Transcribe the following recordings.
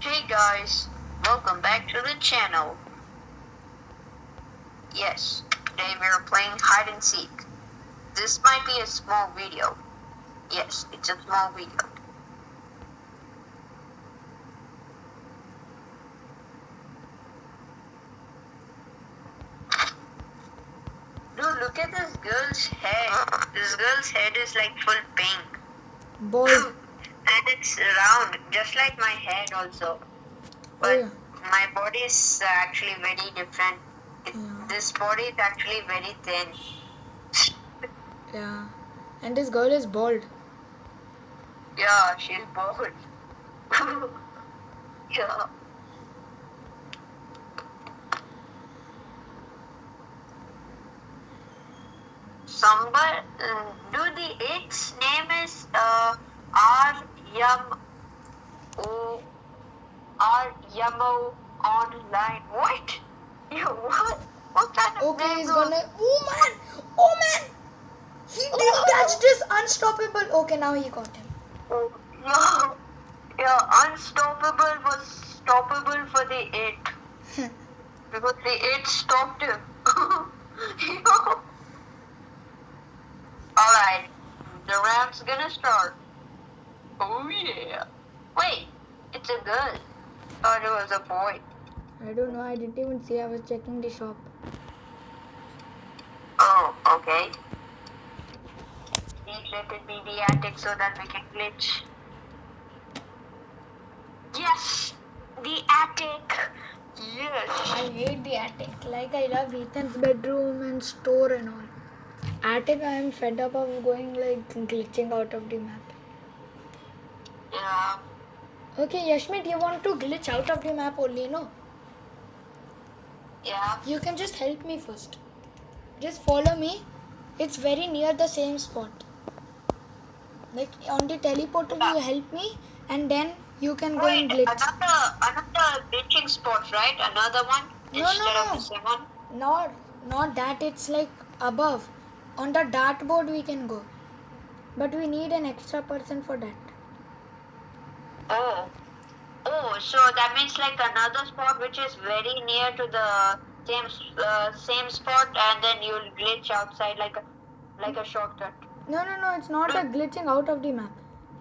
Hey guys, welcome back to the channel. Yes, today we are playing hide and seek. This might be a small video. Yes, it's a small video. Dude, look at this girl's head. This girl's head is like full pink. Boy. And it's round, just like my head also. But yeah. my body is actually very different. Yeah. This body is actually very thin. Yeah. And this girl is bald. Yeah, she's bald. Yeah. Sambar, the its name is R-Yum-O R-Yum-O online. What? Yo, what? What kind of Okay, name he's is- gonna. Oh man! Oh man! He did catch this unstoppable. Okay, now he got him. Oh, yeah, unstoppable was stoppable for the it. Because the it stopped him. Alright, the round's gonna start. Oh yeah. Wait, it's a girl. Thought it was a boy. I don't know. I didn't even see. I was checking the shop. Oh, okay. Please let it be the attic so that we can glitch. Yes! The attic! Yes! I hate the attic. Like I love Ethan's bedroom and store and all. Attic, I am fed up of going like glitching out of the map. Yeah. Okay, Yashmit, you want to glitch out of the map only, no? Yeah. You can just help me first. Just follow me. It's very near the same spot. Like on the teleporter, you help me, and then you can go and Wait, glitch. another glitching spot, right? Another one? No, Instead no, of no. the same one? Not that. It's like above. On the dartboard we can go, but we need an extra person for that. Oh. Oh, so that means like another spot which is very near to the same spot, and then you'll glitch outside like a shortcut. No, no, no. It's not a glitching out of the map.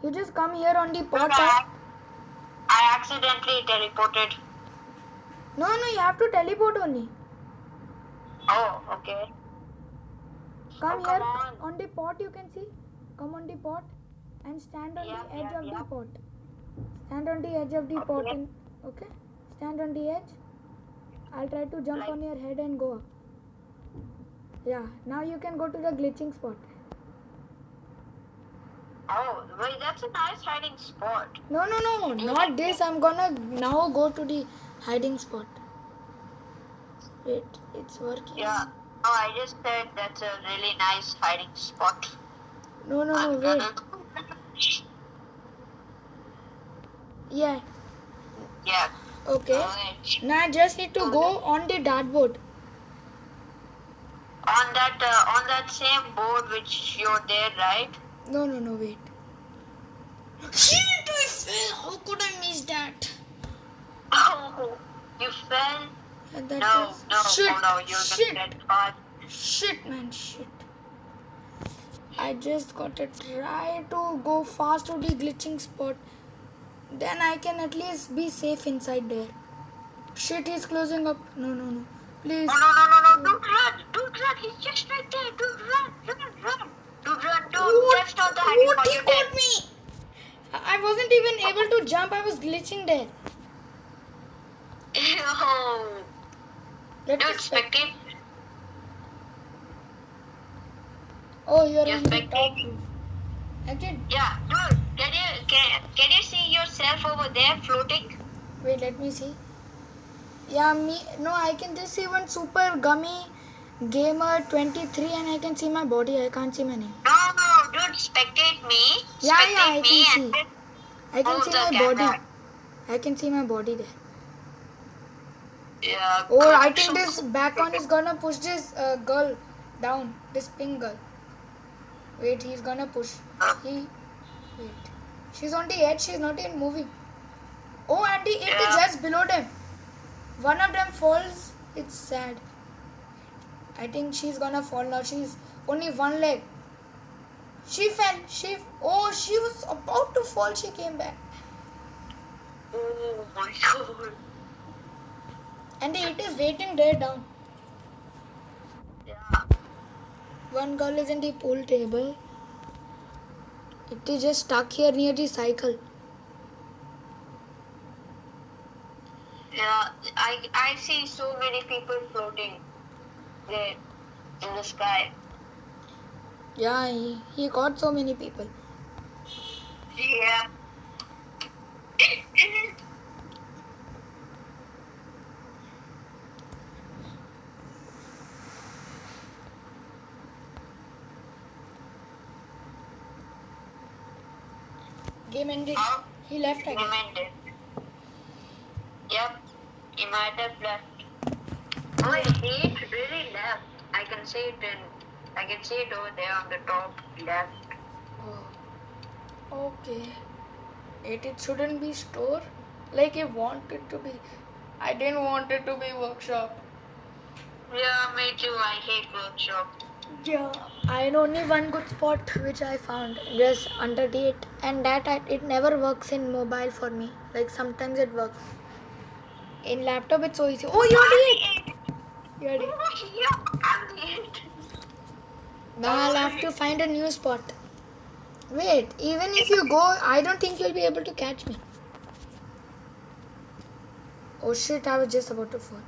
You just come here on the pot. I accidentally teleported. No, no. You have to teleport only. Oh, okay. Come Oh, here come on. the pot. You can see. Come on the pot and stand on the edge of the pot. Stand on the edge of the pot. And, okay. Stand on the edge. I'll try to jump on your head and go up. Yeah. Now you can go to the glitching spot. Oh, wait, that's a nice hiding spot. No, no, no. Not this. I'm gonna now go to the hiding spot. Wait. It's working. Yeah. Oh, I just said that's a really nice hiding spot. No, no, no. Wait. Yeah. Yeah. Okay. Now I just need to go on the dartboard. On that same board which you're there, right? No, no, no. Wait. Shit! I fell. How could I miss that? Oh, you fell? Yeah, that No, was... no, Shit! oh no, you're Shit! gonna get caught. Shit, man, shit. I just gotta try to go fast to the glitching spot. Then I can at least be safe inside there. Shit, he's closing up. No, no, no. Please. Oh, no, don't run, he's just right there, don't run, don't just not the hiding What? spot, He you're got dead. me! I wasn't even able to jump, I was glitching there. Ew. Let me Dude, spectate. Oh, you're You're on the spectating. top roof. Actually, Yeah, dude, can you see yourself over there floating? wait, let me see. Yeah, me. No, I can just see one super gummy gamer 23 and I can see my body. I can't see my name. No, dude, spectate me. Yeah, I Spectate me can and see. I can move see the my camera. body. I can see my body there. Yeah. Oh, I think this back on is gonna push this girl down. This pink girl. Wait, he's gonna push. Wait. She's on the edge. She's not even moving. Oh, Andy, it is Yeah. just below them. One of them falls. It's sad. I think she's gonna fall now. She's only one leg. She fell. She was about to fall. She came back. Oh my god. And it is waiting there down. Yeah. One girl is in the pool table. It is just stuck here near the cycle. Yeah. I see so many people floating there in the sky. Yeah, he caught so many people. Yeah. Game ended. How? He left He again. meant it. Yep. He might have left. Oh, he really left. I can see it over there on the top left. Oh. Okay. It shouldn't be store. Like I want it to be. I didn't want it to be workshop. Yeah, me too. I hate workshop. Yeah, I know only one good spot which I found just under it, and it never works in mobile for me. Like sometimes it works. In laptop it's so easy. Oh, you're it. You're it. Yeah, I'm it. Now I'll have to find a new spot. Wait, even if you go, I don't think you'll be able to catch me. Oh shit! I was just about to fall,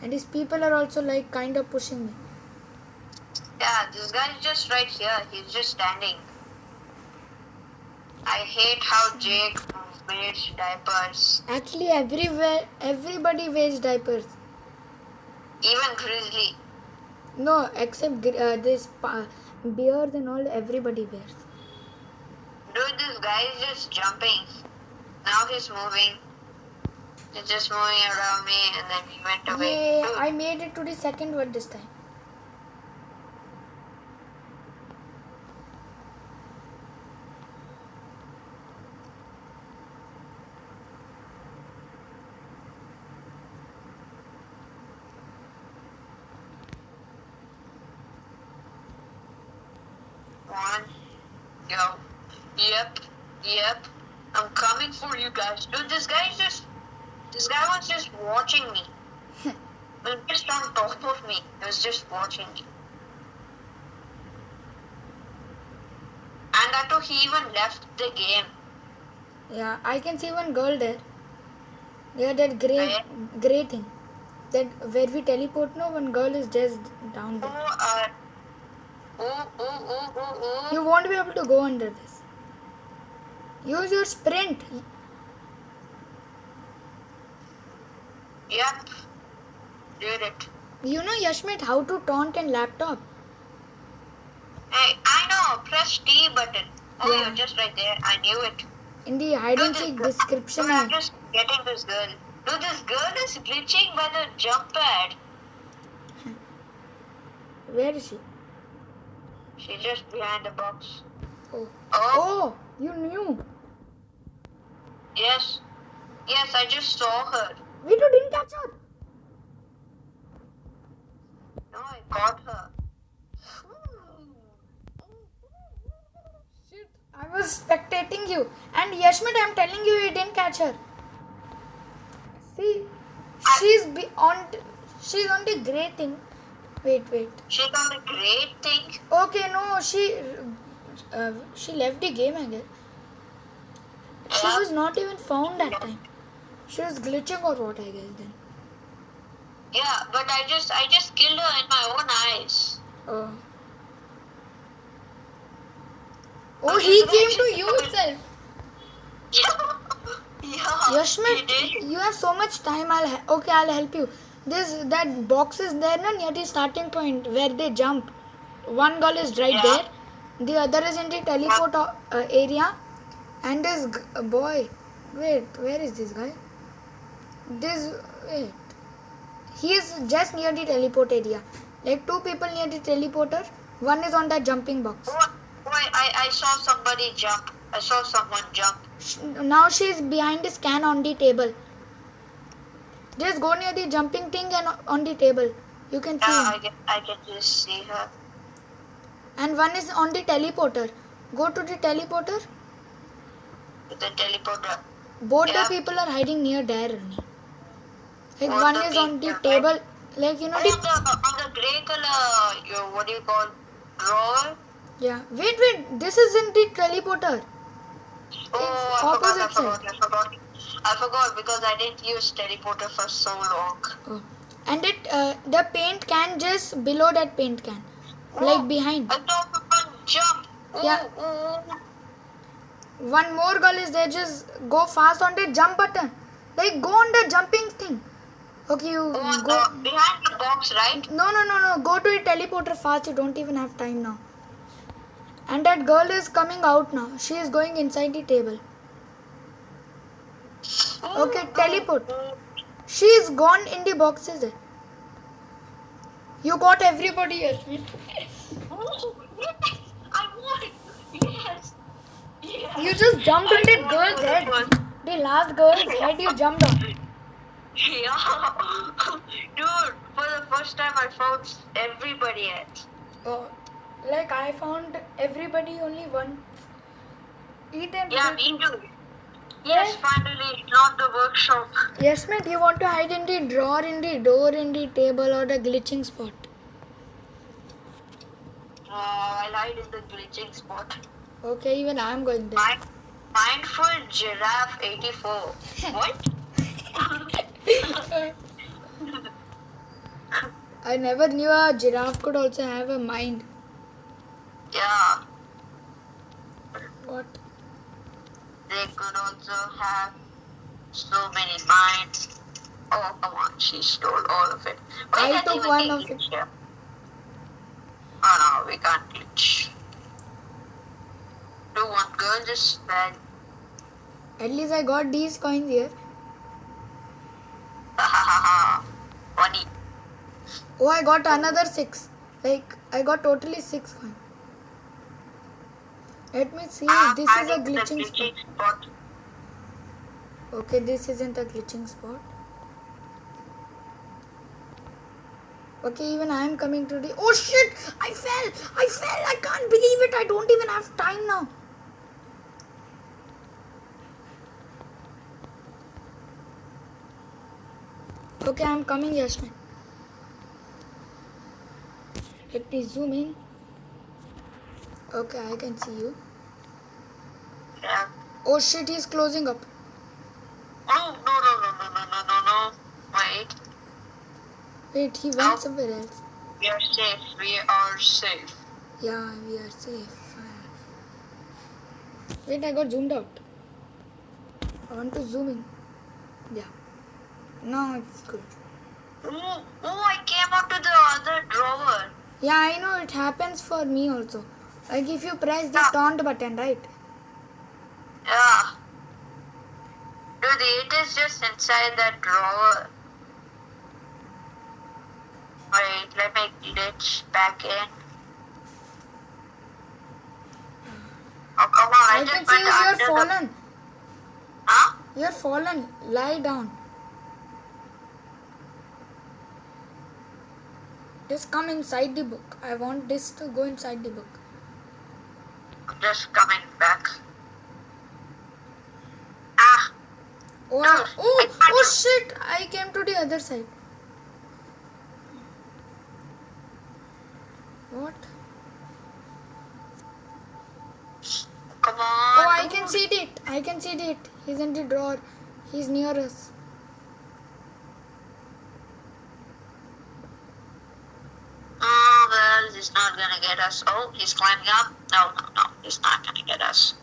and these people are also like kind of pushing me. Yeah, this guy's just right here. He's just standing. I hate how Jake wears diapers. Actually, everybody wears diapers. Even Grizzly. No, except this bears and all. Everybody wears. Dude, this guy is just jumping. Now he's moving. He's just moving around me and then he went away. Yeah, Dude, I made it to the second word this time. one, go. Yep. I'm coming for you guys. Dude, this guy was just watching me. He was just on top of me. He was just watching me. And that too, he even left the game. Yeah, I can see one girl there. Yeah, that Where? gray thing. That where we teleport. No, one girl is just down there. Oh. You won't be able to go under this. Use your sprint. Yep. Did it. You know, Yashmit, how to taunt in laptop. Hey, I know. Press T button. Oh, Yeah. you're just right there. I knew it. In the hide and seek description. I'm just getting this girl. Dude, this girl is glitching by the jump pad. Where is she? She's just behind the box. Oh. Oh, Oh, you knew. yes. Yes, I just saw her. We didn't catch her. No, I caught her. Shit, I was spectating you. And Yashmit, I'm telling you, you didn't catch her. See, she's on the gray thing. Wait. She's on the great thing. Okay, no, she left the game, I guess. She Yeah. was not even found that time. She was glitching or what, I guess then. Yeah, but I just killed her in my own eyes. Oh, Okay, he so came that's to it. you itself. Yeah. Yashmit, He did. you have so much time. I'll help you. That box is there near the starting point where they jump. One girl is right Yeah. there. The other is in the teleport area. And this boy. Wait, where is this guy? Wait. He is just near the teleport area. Like two people near the teleporter. One is on that jumping box. Oh, I saw somebody jump. I saw someone jump. Now she is behind the scan on the table. Just go near the jumping thing and on the table. You can see him. I can just see her. And one is on the teleporter. Go to the teleporter. The teleporter. Both the people are hiding near there only. Like Both one the is on the people, table. Like you know on the grey color, what do you call, drawer? Yeah. Wait. This isn't the teleporter. Oh, It's opposite side. I forgot because I didn't use teleporter for so long. Oh. And the paint can just below that paint can. Like behind. I thought you can jump. Yeah. One more girl is there. Just go fast on the jump button. Like go on the jumping thing. Okay, you go. Behind the box, right? No. Go to the teleporter fast. You don't even have time now. And that girl is coming out now. She is going inside the table. Okay, teleport. She is gone in the boxes. You got everybody, Yasmin. Oh, yes. I won. Yes. You just jumped on that girl's head. The last girl's head you jumped on. Yeah. Dude, for the first time I found everybody else. Oh, like I found everybody only once. Yeah, me too. Yes, finally, not the workshop. Yes, mate, you want to hide in the drawer, in the door, in the table or the glitching spot? I'll hide in the glitching spot. Okay, even I'm going there. Mindful Giraffe 84. What? I never knew a giraffe could also have a mind. Yeah. What? They could also have so many minds. Oh, come on, she stole all of it. I took one of it. Here. Oh no, we can't glitch. Do one girl just spend. At least I got these coins here. Funny. Oh, I got another 6. Like, I got totally 6 coins. Let me see. This is a glitching spot. Okay, this isn't a glitching spot. Okay, even I am coming to the... Oh shit! I fell! I can't believe it! I don't even have time now. Okay, I'm coming, Yasmin. Let me zoom in. Okay, I can see you. Yeah. Oh shit, he's closing up. Oh, no. Wait. Wait, he went somewhere else. We are safe. Yeah, we are safe. Wait, I got zoomed out. I want to zoom in. Yeah. Now it's good. Oh, I came out to the other drawer. Yeah, I know it happens for me also. Like if you press the taunt button, right? Yeah. Dude, it is just inside that drawer. Wait, let me glitch back in. Oh, come on, I can see you're fallen. Huh? You're fallen. Lie down. Just come inside the book. I want this to go inside the book. I'm just coming back. Oh shit! I came to the other side. What? Come on. Oh, I can see it. He's in the drawer. He's near us. Oh, well, he's not gonna get us. Oh, he's climbing up. No. He's not gonna get us.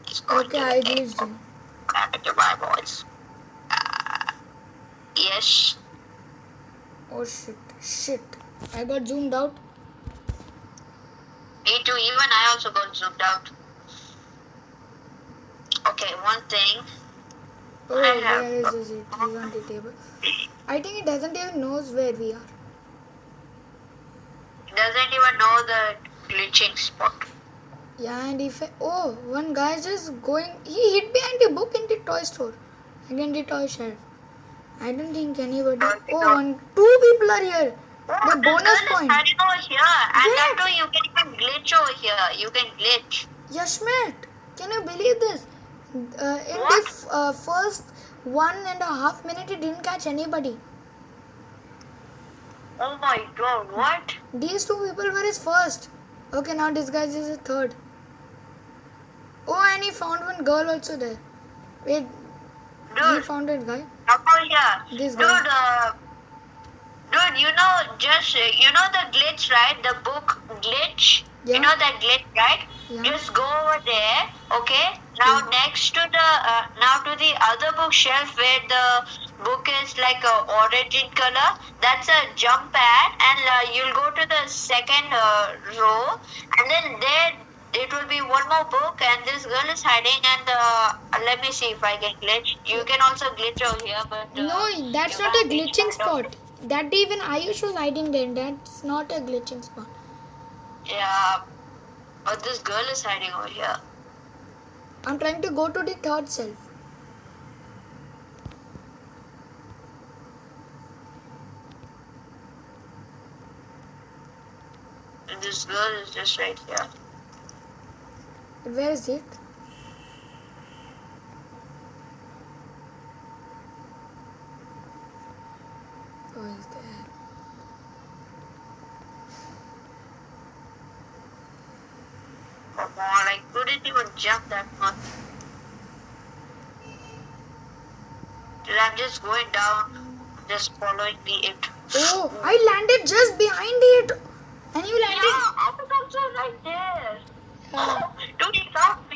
He's going Okay, to I the cave. glitched him. Goodbye, boys. Yes. Oh shit. I got zoomed out. Me too. Even I also got zoomed out. Okay, one thing. Oh, where is it? He's on the table. I think it doesn't even knows where we are. Doesn't even know the glitching spot. Yeah, and if one guy just going, he hid behind the book in the toy store, again the toy shelf. I don't think anybody. Two people are here. Oh, The this bonus girl is point. hiding over here. And Wait. that too, you can even glitch over here. You can glitch. Yashmit, can you believe this? In What? the first 1.5 minutes, it didn't catch anybody. Oh my god, what? These two people were his first. Okay, now this guy is his third. Oh, and he found one girl also there. Wait, he Dude, found that guy. come over here. This Dude, guy. dude, you know the glitch, right? The book glitch. Yeah. You know that glitch, right? Yeah. Just go over there, okay? Now next to the other bookshelf where the book is like a orange in color, that's a jump pad, and you'll go to the second row, and then there it will be one more book, and this girl is hiding. And let me see if I can glitch. You can also glitch over here, but No, that's you not a can't reach glitching that over. spot. That day even Ayush was hiding there. That's not a glitching spot. Yeah, but this girl is hiding over here. I'm trying to go to the third shelf. And this girl is just right here. Where is it? Oh, he's there. Come on, I couldn't even jump that much. Dude, I'm just going down, just following the it. Oh, I landed just behind it. And you landed. Yeah, I was also right there. Yeah. Dude, he found me.